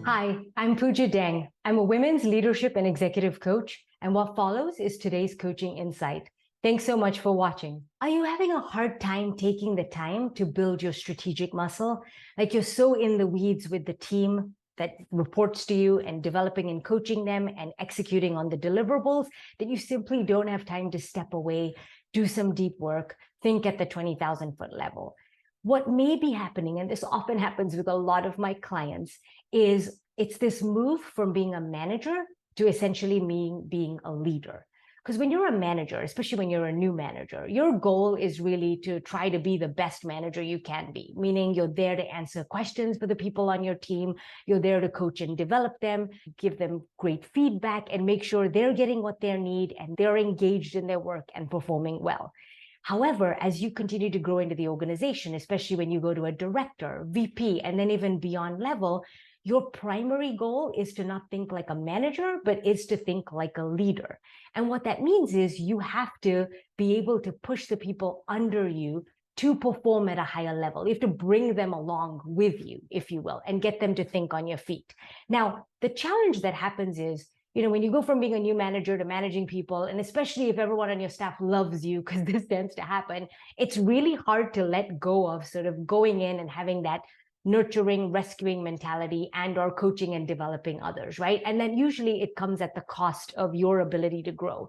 Hi, I'm Pooja. I'm a women's leadership and executive coach, and what follows is today's coaching insight. Thanks so much for watching. Are you having a hard time taking the time to build your strategic muscle? Like you're so in the weeds with the team that reports to you and developing and coaching them and executing on the deliverables that you simply don't have time to step away, do some deep work, think at the 20,000-foot level. What may be happening, and this often happens with a lot of my clients, is it's this move from being a manager to essentially being a leader. Because when you're a manager, especially when you're a new manager, your goal is really to try to be the best manager you can be, meaning you're there to answer questions for the people on your team. You're there to coach and develop them, give them great feedback, and make sure they're getting what they need and they're engaged in their work and performing well. However, as you continue to grow into the organization, especially when you go to a director, VP, and then even beyond level, your primary goal is to not think like a manager, but is to think like a leader. And what that means is you have to be able to push the people under you to perform at a higher level. You have to bring them along with you, if you will, and get them to think on your feet. Now, the challenge that happens is, when you go from being a new manager to managing people, and especially if everyone on your staff loves you, because this tends to happen, it's really hard to let go of sort of going in and having that nurturing, rescuing mentality and or coaching and developing others, right? And then usually it comes at the cost of your ability to grow.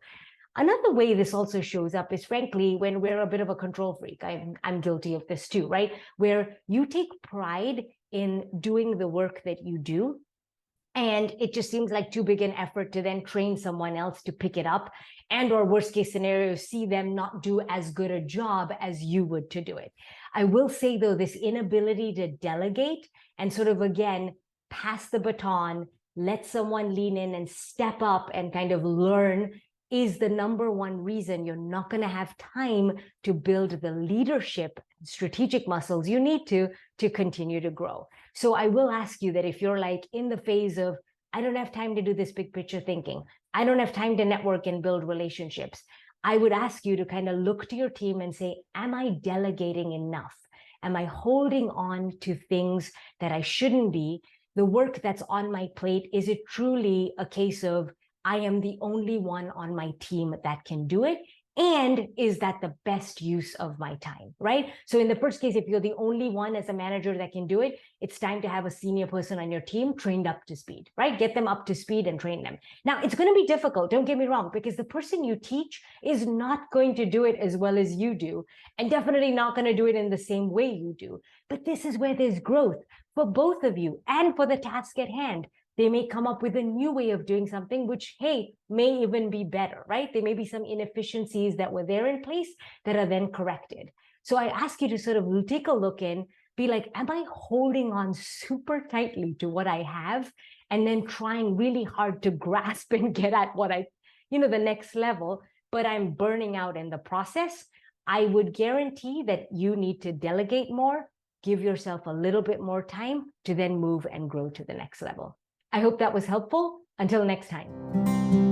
Another way this also shows up is, frankly, when we're a bit of a control freak. I'm guilty of this too, right? Where you take pride in doing the work that you do, and it just seems like too big an effort to then train someone else to pick it up, and or worst case scenario, see them not do as good a job as you would to do it. I will say though, this inability to delegate and sort of, again, pass the baton, let someone lean in and step up and kind of learn is the number one reason you're not going to have time to build the leadership strategic muscles you need to continue to grow. So I will ask you that if you're like in the phase of, I don't have time to do this big picture thinking, I don't have time to network and build relationships, I would ask you to kind of look to your team and say, am I delegating enough? Am I holding on to things that I shouldn't be? The work that's on my plate, is it truly a case of I am the only one on my team that can do it? And is that the best use of my time, right? So in the first case, if you're the only one as a manager that can do it, it's time to have a senior person on your team trained up to speed, right? Get them up to speed and train them. Now, it's going to be difficult, don't get me wrong, because the person you teach is not going to do it as well as you do, and definitely not going to do it in the same way you do. But this is where there's growth for both of you and for the task at hand. They may come up with a new way of doing something, which, hey, may even be better, right? There may be some inefficiencies that were there in place that are then corrected. So I ask you to sort of take a look in, be like, am I holding on super tightly to what I have and then trying really hard to grasp and get at what the next level, but I'm burning out in the process? I would guarantee that you need to delegate more, give yourself a little bit more time to then move and grow to the next level. I hope that was helpful. Until next time.